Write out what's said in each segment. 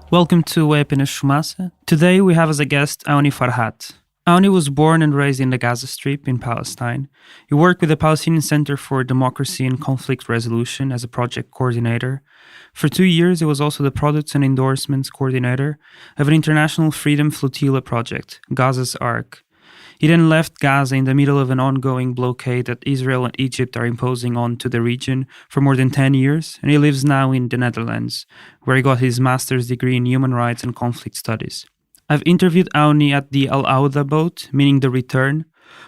Welcome to Happiness Shumasa. Today we have as a guest Awni Farhat. Awni was born and raised in the Gaza Strip in Palestine. He worked with the Palestinian Center for Democracy and Conflict Resolution as a project coordinator. For 2 years, he was also the products and endorsements coordinator of an international freedom flotilla project, Gaza's Ark. He then left Gaza in the middle of an ongoing blockade that Israel and Egypt are imposing onto the region for more than 10 years, and he lives now in the Netherlands, where he got his master's degree in human rights and conflict studies. I've interviewed Awni at the Al Auda boat, meaning the return,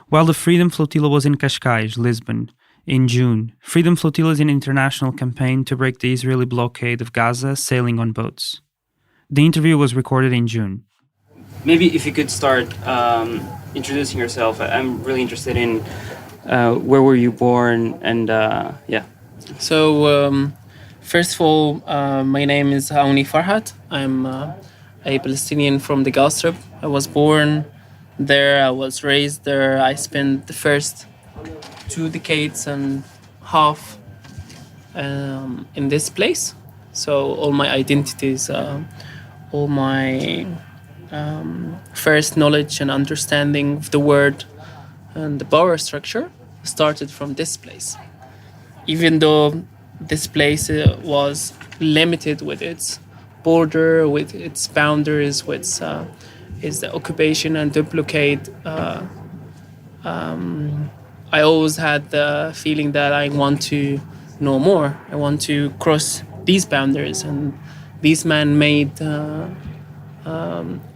while the Freedom Flotilla was in Cascais, Lisbon, in June. Freedom Flotilla is an international campaign to break the Israeli blockade of Gaza, sailing on boats. The interview was recorded in June. Maybe if you could start introducing yourself. I'm really interested in where were you born and yeah. So first of all, my name is Awni Farhat. I'm a Palestinian from the Gaza Strip. I was born there, I was raised there. I spent the first 2 decades and half in this place. So all my identities, all my first knowledge and understanding of the word and the power structure started from this place. Even though this place was limited with its border, with its boundaries, with its the occupation and the blockade, I always had the feeling that I want to know more. I want to cross these boundaries and these man-made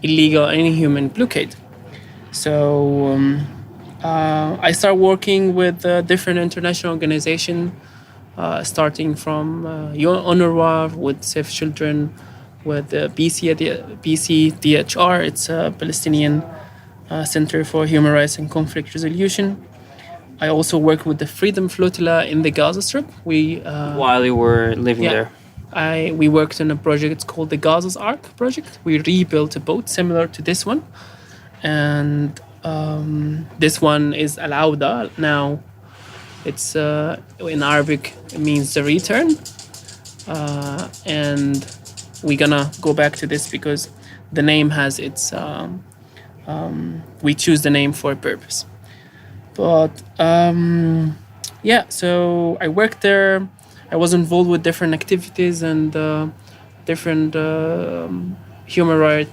illegal and inhuman blockade. So I started working with different international organizations, starting from UNRWA with Save Children, with BCDHR, it's a Palestinian Center for Human Rights and Conflict Resolution. I also worked with the Freedom Flotilla in the Gaza Strip. While you were living there? We worked on a project, it's called the Gaza's Ark project. We rebuilt a boat similar to this one. And this one is Al Auda. Now, it's in Arabic, it means the return. And we're gonna go back to this because the name has its, we choose the name for a purpose. But so I worked there. I was involved with different activities and different human rights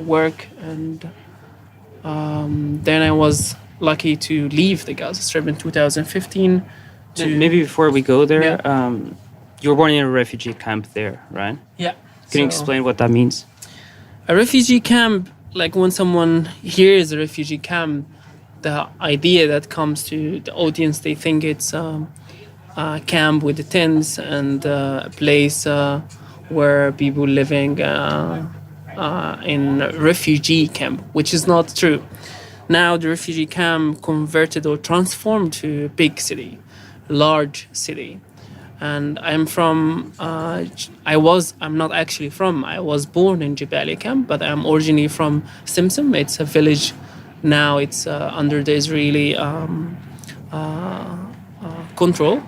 work, and then I was lucky to leave the Gaza Strip in 2015. Maybe before we go there, you were born in a refugee camp there, right? Yeah. Can you explain what that means? A refugee camp, like when someone hears a refugee camp, the idea that comes to the audience, they think it's a camp with the tents and a place where people living in refugee camp, which is not true. Now the refugee camp converted or transformed to a big city, large city. And I'm not actually from, I was born in Jebali camp, but I'm originally from Simsim. It's a village. Now it's under the Israeli control.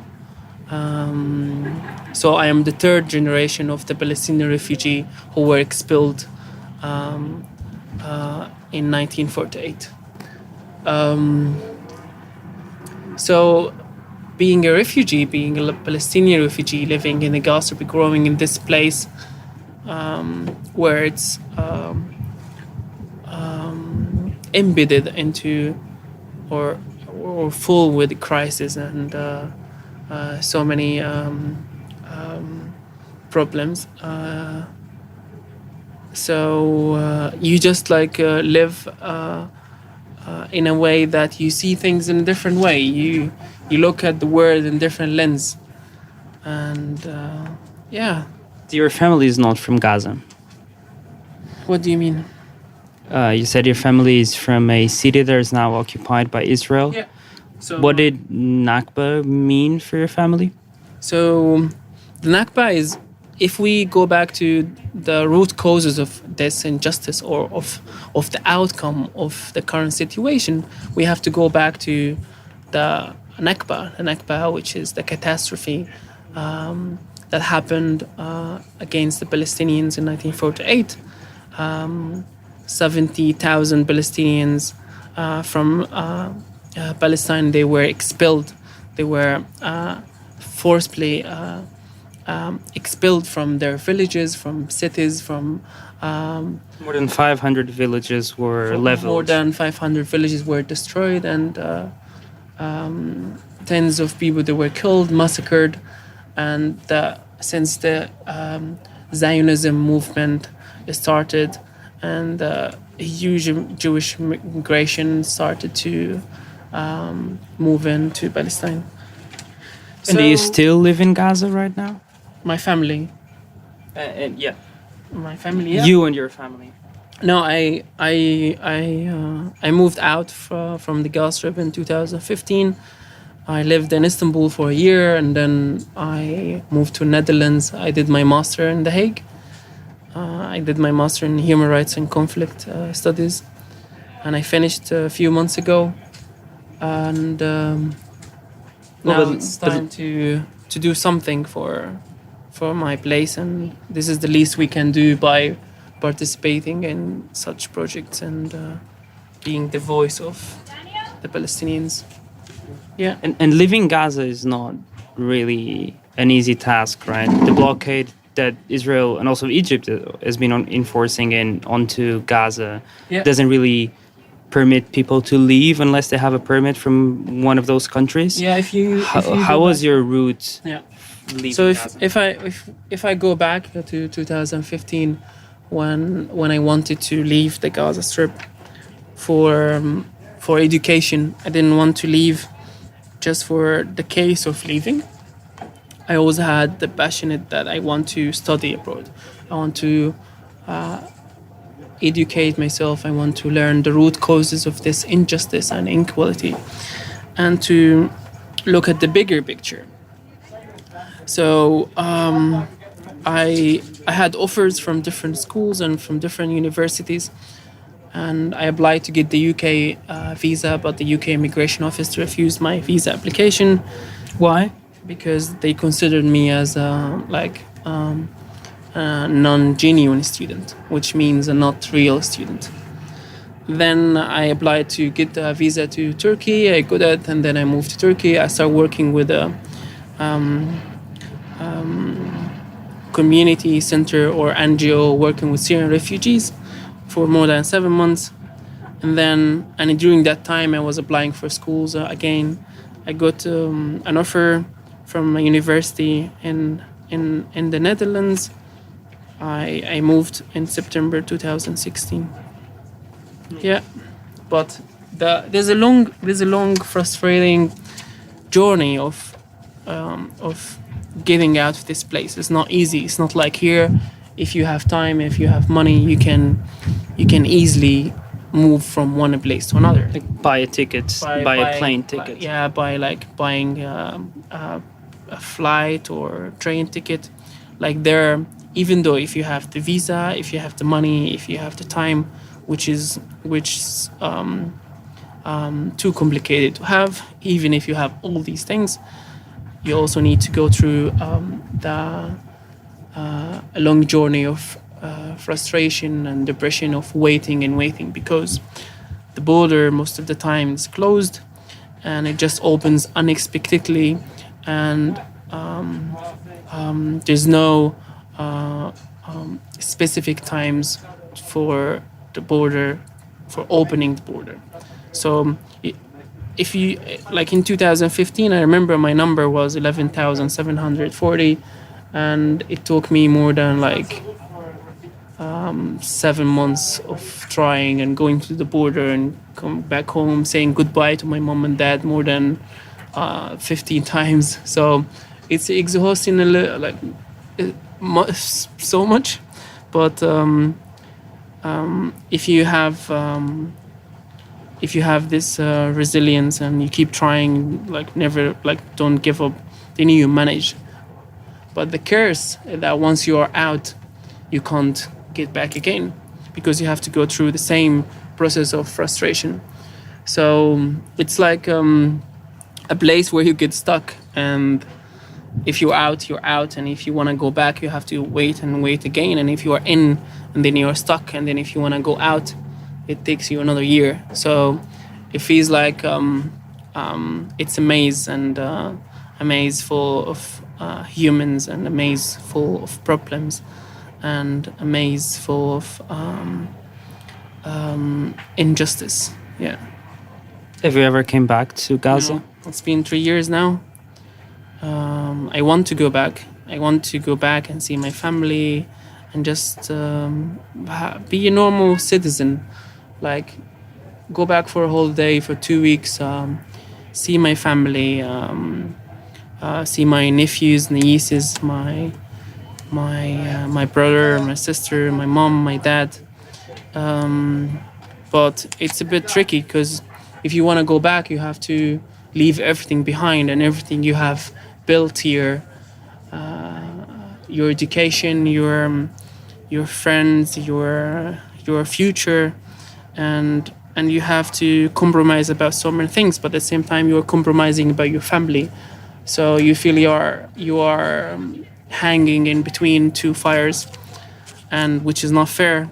So I am the third generation of the Palestinian refugee who were expelled in 1948. So being a refugee, being a Palestinian refugee living in the Gaza Strip, growing in this place where it's embedded into or full with crisis and so many problems. So you just live in a way that you see things in a different way. You look at the world in different lens. And Your family is not from Gaza. What do you mean? You said your family is from a city that is now occupied by Israel. Yeah. So what did Nakba mean for your family? So the Nakba is, if we go back to the root causes of this injustice or of the outcome of the current situation, we have to go back to the Nakba, which is the catastrophe that happened against the Palestinians in 1948. 70,000 Palestinians from Palestine, they were expelled. They were forcibly expelled from their villages, from cities, from More than 500 villages were leveled. more than 500 villages were destroyed, and tens of people they were killed, massacred. And since the Zionism movement started, and a huge Jewish migration started to move into Palestine. And do you still live in Gaza right now? My family. Yeah. My family. Yeah. You and your family. No, I moved out from the Gaza Strip in 2015. I lived in Istanbul for a year, and then I moved to Netherlands. I did my master in The Hague. I did my master in human rights and conflict studies, and I finished a few months ago. And now it's time to do something for my place, and this is the least we can do by participating in such projects and being the voice of the Palestinians. Yeah. And living Gaza is not really an easy task, right? The blockade that Israel and also Egypt has been enforcing onto Gaza doesn't really permit people to leave unless they have a permit from one of those countries. Yeah, how was your route? Yeah. So if I go back to 2015, when I wanted to leave the Gaza Strip for education, I didn't want to leave just for the case of leaving. I always had the passionate that I want to study abroad. I want to educate myself. I want to learn the root causes of this injustice and inequality, and to look at the bigger picture. So I had offers from different schools and from different universities, and I applied to get the UK visa, but the UK immigration office refused my visa application. Why? Because they considered me as a non-genuine student, which means a not real student. Then I applied to get a visa to Turkey. I got it, and then I moved to Turkey. I started working with a community center or NGO working with Syrian refugees for more than 7 months. And during that time, I was applying for schools again. I got an offer from a university in the Netherlands. I moved in September 2016. Yeah, but there's a long frustrating journey of getting out of this place. It's not easy. It's not like here. If you have time, if you have money, you can easily move from one place to another. Like buy a ticket, buy a plane ticket. By buying a flight or train ticket. Like there, even though if you have the visa, if you have the money, if you have the time, which is too complicated to have, even if you have all these things, you also need to go through a long journey of frustration and depression of waiting, because the border most of the time is closed, and it just opens unexpectedly, and there's no specific times for the border, for opening the border. So if you, like in 2015, I remember my number was 11,740, and it took me more than 7 months of trying and going to the border and come back home, saying goodbye to my mom and dad more than 15 times. So it's exhausting, so much. But if you have this resilience and you keep trying, don't give up, then you manage. But the curse that once you are out, you can't get back again, because you have to go through the same process of frustration. So it's like a place where you get stuck, and if you're out, you're out, and if you want to go back, you have to wait and wait again. And if you are in, and then you're stuck, and then if you want to go out, it takes you another year. So it feels like it's a maze, and a maze full of humans, and a maze full of problems, and a maze full of injustice. Yeah. Have you ever came back to Gaza? No, it's been 3 years now. I want to go back. I want to go back and see my family, and just be a normal citizen. Like, go back for a whole day, for 2 weeks, see my family, see my nephews, nieces, my brother, my sister, my mom, my dad. But it's a bit tricky, because if you want to go back, you have to leave everything behind, and everything you have built here, your education, your friends, your future, and you have to compromise about so many things. But at the same time, you are compromising about your family, so you feel you are hanging in between two fires, and which is not fair.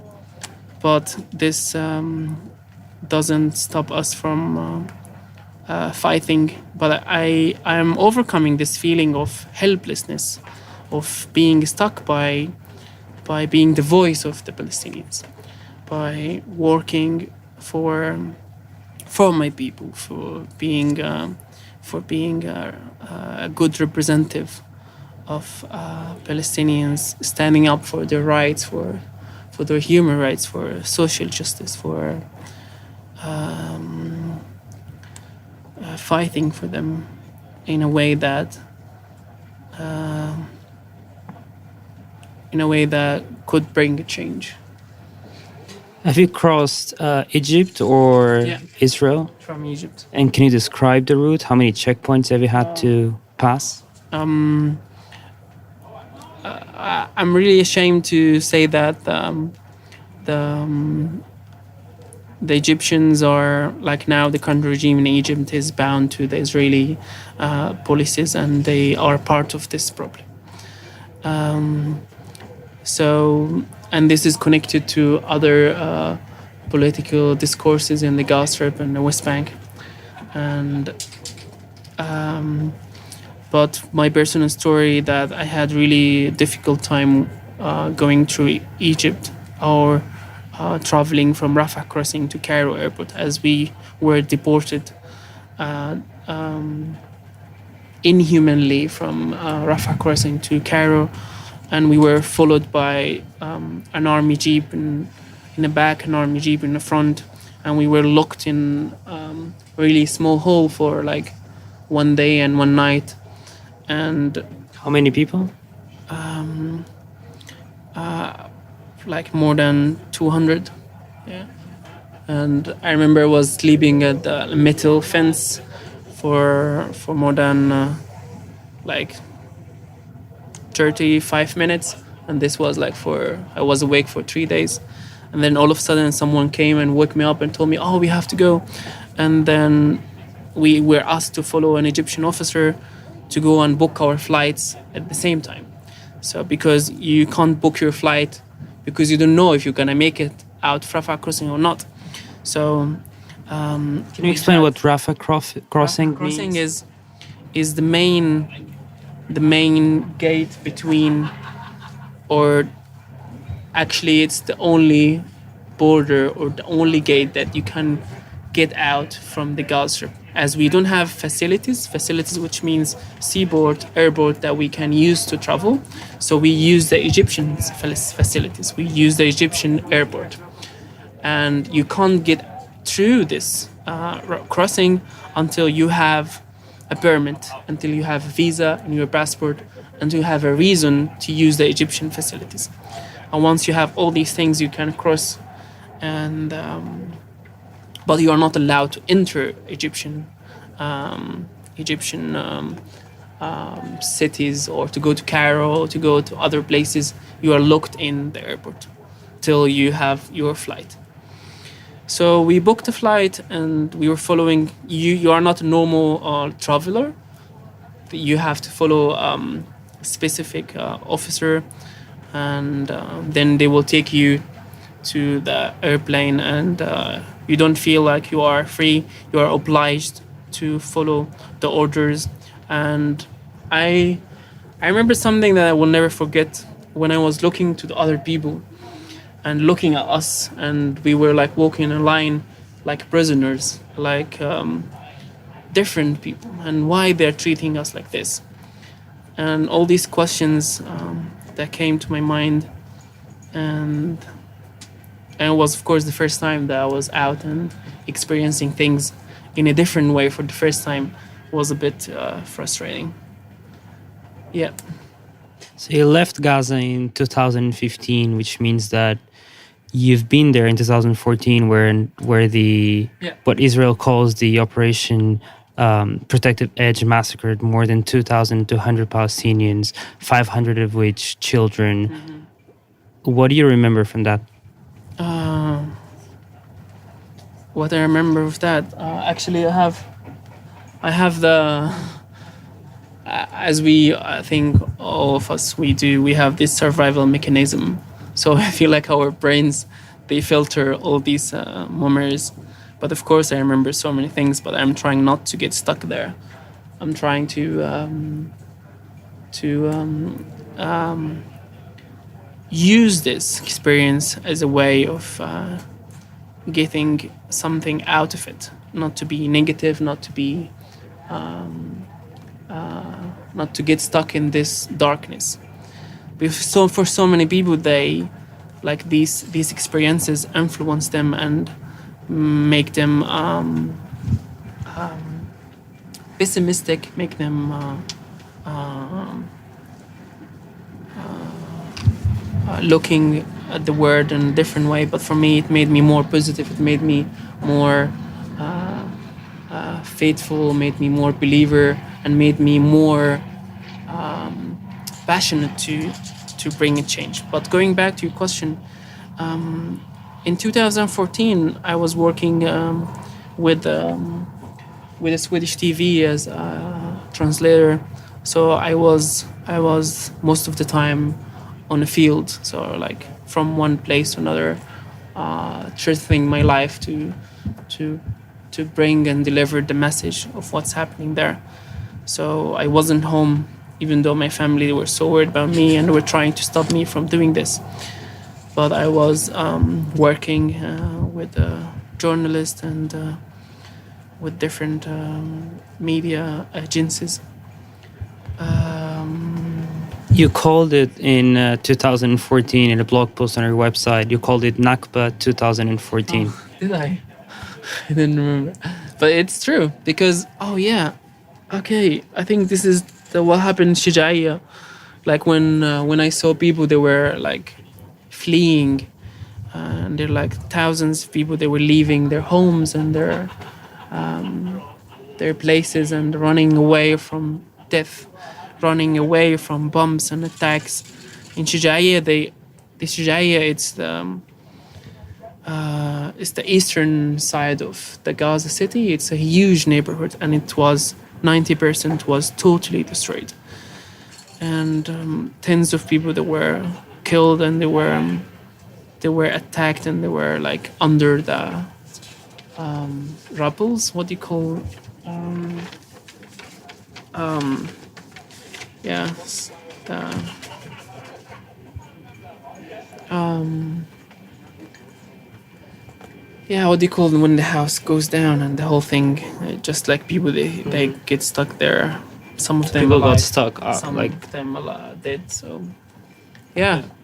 But this doesn't stop us from fighting. But I am overcoming this feeling of helplessness, of being stuck by being the voice of the Palestinians, by working for my people, for being a good representative of Palestinians, standing up for their rights, for their human rights, for social justice, for fighting for them in a way that could bring a change. Have you crossed Egypt or Yeah. Israel? From Egypt. And can you describe the route? How many checkpoints have you had to pass? I'm really ashamed to say that the Egyptians are, like, now the current regime in Egypt is bound to the Israeli policies, and they are part of this problem. And this is connected to other political discourses in the Gaza Strip and the West Bank. And but my personal story, that I had really difficult time going through Egypt, or traveling from Rafah crossing to Cairo airport, as we were deported inhumanly from Rafah crossing to Cairo, and we were followed by an army jeep in the back, an army jeep in the front, and we were locked in a really small hole for like 1 day and 1 night. And how many people? Like more than 200. Yeah. And I remember I was sleeping at the metal fence for more than like 35 minutes, and this was like I was awake for 3 days. And then all of a sudden someone came and woke me up and told me, oh, we have to go. And then we were asked to follow an Egyptian officer to go and book our flights at the same time. So because you can't book your flight because you don't know if you're gonna make it out Rafah crossing or not. So can you explain what Rafah crossing crossing means? is the main gate between, or actually it's the only border or the only gate that you can get out from the Gaza Strip, as we don't have facilities which means seaboard, airport that we can use to travel. So we use the Egyptian facilities, we use the Egyptian airport, and you can't get through this crossing until you have a permit, until you have a visa in your passport, until you have a reason to use the Egyptian facilities. And once you have all these things, you can cross, and but you are not allowed to enter Egyptian cities, or to go to Cairo, or to go to other places. You are locked in the airport till you have your flight. So we booked a flight, and we were following you. You are not a normal traveler. you have to follow a specific officer, and then they will take you to the airplane, and you don't feel like you are free. You are obliged to follow the orders. And I remember something that I will never forget when I was looking to the other people and looking at us, and we were like walking in a line like prisoners, like different people, and why they're treating us like this. And all these questions that came to my mind, and it was, of course, the first time that I was out and experiencing things in a different way for the first time. Was a bit frustrating. Yeah. So you left Gaza in 2015, which means that you've been there in 2014, where the what Israel calls the Operation Protective Edge massacred more than 2,200 Palestinians, 500 of which children. Mm-hmm. What do you remember from that? What I remember of that, actually, I have the, as we, I think all of us, we have this survival mechanism. So I feel like our brains, they filter all these memories. But of course, I remember so many things, but I'm trying not to get stuck there. I'm trying to use this experience as a way of getting something out of it. Not to be negative, not to be, not to get stuck in this darkness. So for so many people, they like these experiences influence them and make them pessimistic, make them looking at the world in a different way. But for me, it made me more positive. It made me more faithful, made me more believer, and made me more passionate to bring a change. But going back to your question, in 2014, I was working with a Swedish TV as a translator. So I was most of the time on the field. So like from one place to another, translating my life to bring and deliver the message of what's happening there. So I wasn't home, even though my family were so worried about me and were trying to stop me from doing this. But I was working with journalists and with different media agencies. You called it in 2014 in a blog post on your website. You called it Nakba 2014. Oh, did I? I didn't remember. But it's true because, okay, I think this is what happened in Shijaiya. Like when I saw people, they were like fleeing, and they're like thousands of people. They were leaving their homes and their places and running away from death, running away from bombs and attacks. In Shijaiya, it's the eastern side of the Gaza city. It's a huge neighborhood, and it was 90% was totally destroyed, and tens of people that were killed, and they were attacked, and they were like under the rubbles. What do you call? What do you call them when the house goes down and the whole thing, just like people, they get stuck there. Some of them people alive, got stuck. some of them dead. So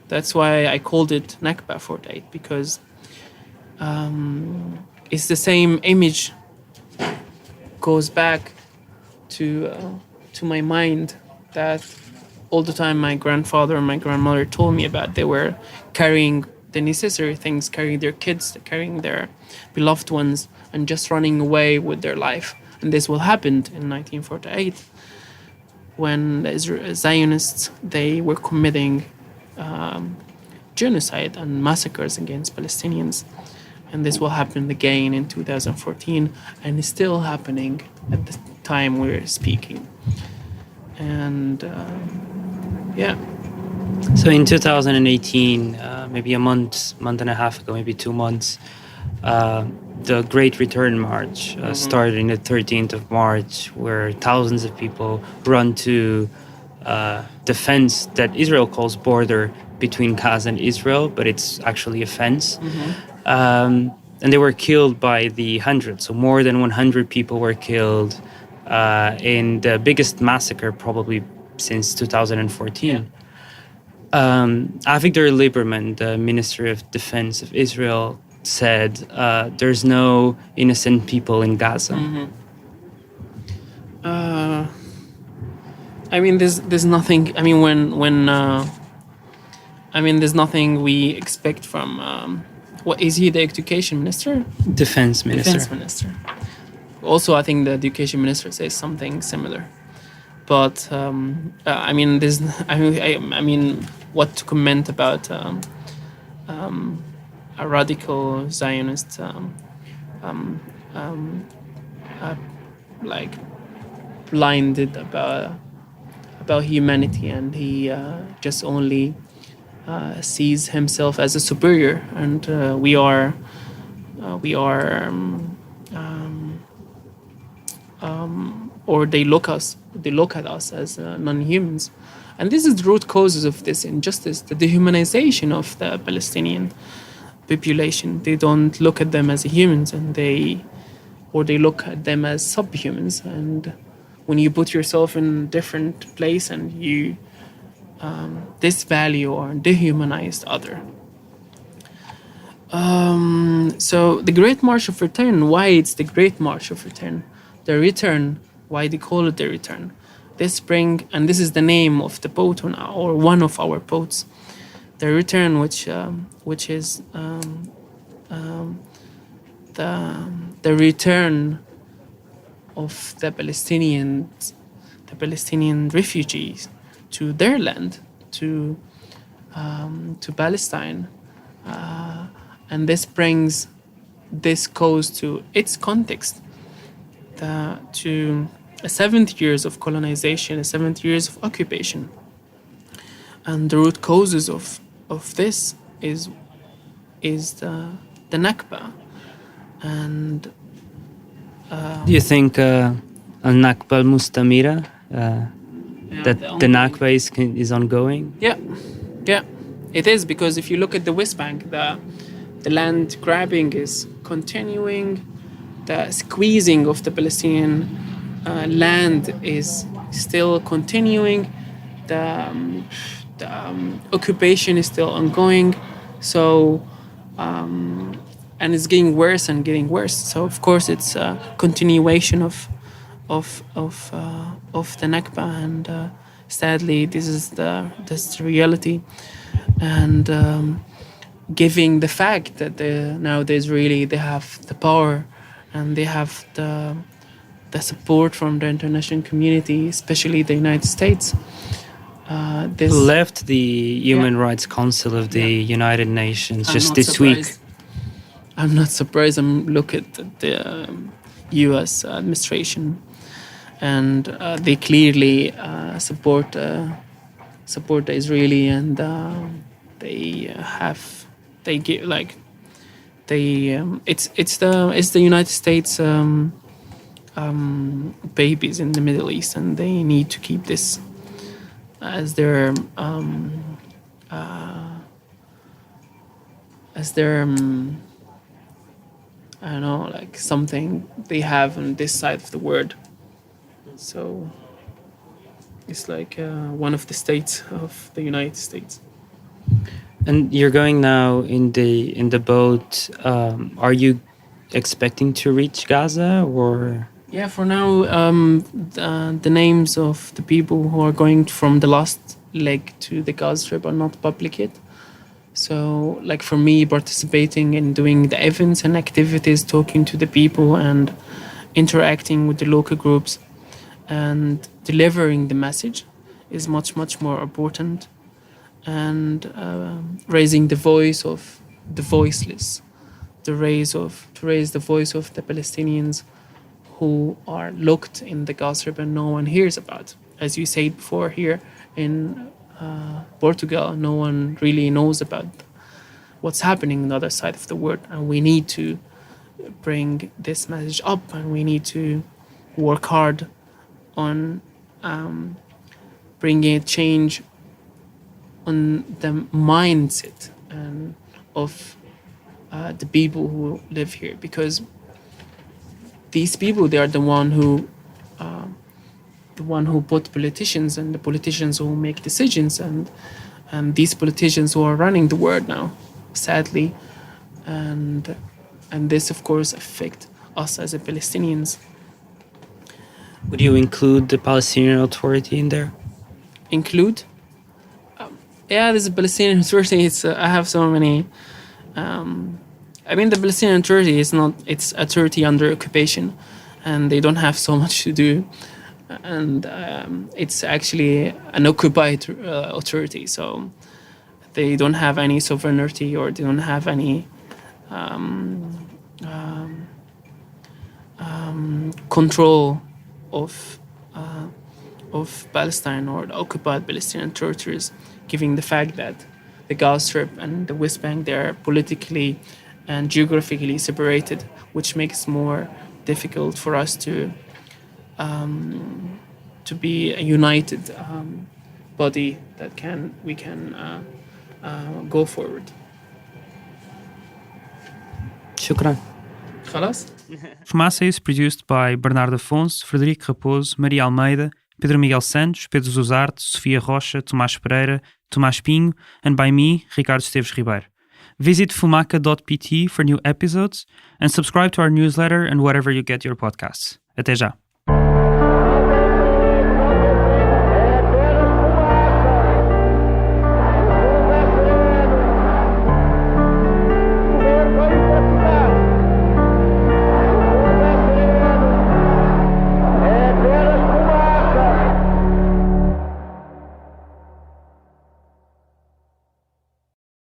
that's why I called it Nakba 48, because it's the same image goes back to my mind that all the time my grandfather and my grandmother told me about. They were carrying the necessary things, carrying their kids, carrying their beloved ones, and just running away with their life. And this will happen in 1948 when the Zionists, they were committing genocide and massacres against Palestinians. And this will happen again in 2014, and it's still happening at the time we're speaking. and yeah. So in 2018, maybe a month and a half ago, maybe 2 months, the Great Return March started on the 13th of March, where thousands of people run to the fence that Israel calls border between Gaza and Israel, but it's actually a fence. And they were killed by the hundreds. So more than 100 people were killed in the biggest massacre probably since 2014. Avigdor Lieberman, the Minister of Defense of Israel, said there's no innocent people in Gaza. I mean, there's nothing. I mean, there's nothing we expect from. What is he? The education minister? Defense Minister. Defense minister. Also, I think the education minister says something similar. But I mean, there's. I mean, what to comment about a radical Zionist, like blinded about humanity, and he just only sees himself as a superior, and we are or they look at us as non-humans, and this is the root causes of this injustice, the dehumanization of the Palestinian population. They don't look at them as humans, and they look at them as subhumans. And when you put yourself in a different place and you disvalue or dehumanize the other. So the Great March of Return, why it's the Great March of Return? The return, why they call it the return? This spring, and this is the name of the boat or one of our boats, the return, which is the return of the Palestinian refugees to their land, to Palestine, and this goes to its context, to 70 years of colonization, 70 years of occupation, and the root causes of this is the Nakba, and Do you think al-Nakba al-Mustamira, that the Nakba is ongoing? Yeah, it is, because if you look at the West Bank, the land grabbing is continuing, the squeezing of the Palestinian land is still continuing, the occupation is still ongoing, so and it's getting worse and getting worse. So of course it's a continuation of the Nakba, and sadly this is the reality. And giving the fact that nowadays really they have the power and they have the support from the international community, especially the United States. Who left the Human Rights Council of the United Nations just this week. I'm not surprised. I'm looking at the U.S. administration, and they clearly support the Israeli, and it's the United States babies in the Middle East, and they need to keep this as their I don't know, like something they have on this side of the world. So it's like one of the states of the United States. And you're going now in the boat. Are you expecting to reach Gaza, or? Yeah, for now, the names of the people who are going from the last leg to the Gaza Strip are not public yet. So, like for me, participating in doing the events and activities, talking to the people and interacting with the local groups and delivering the message is much, much more important. And raising the voice of the voiceless, to raise the voice of the Palestinians who are locked in the Gaza Strip and no one hears about. as you said before, here in Portugal, no one really knows about what's happening on the other side of the world, and we need to bring this message up, and we need to work hard on bringing a change on the mindset and of the people who live here, because these people, they are the one who put politicians, and the politicians who make decisions, and these politicians who are running the world now, sadly, and this of course affect us as a Palestinians. Would you include the Palestinian Authority in there? Include? Yeah, there's a Palestinian Authority. I have so many. I mean, the Palestinian Authority it's authority under occupation, and they don't have so much to do, and it's actually an occupied authority, so they don't have any sovereignty, or they don't have any control of Palestine or the occupied Palestinian territories, given the fact that the Gaza Strip and the West Bank, they are politically and geographically separated, which makes more difficult for us to be a united body that we can go forward. Shukran. خلاص? Fumaça is produced by Bernardo Afonso, Frederico Raposo, Maria Almeida, Pedro Miguel Santos, Pedro Zuzarte, Sofia Rocha, Tomás Pereira, Tomás Pinho, and by me, Ricardo Esteves Ribeiro. Visit fumaca.pt for new episodes and subscribe to our newsletter and wherever you get your podcasts. Até já!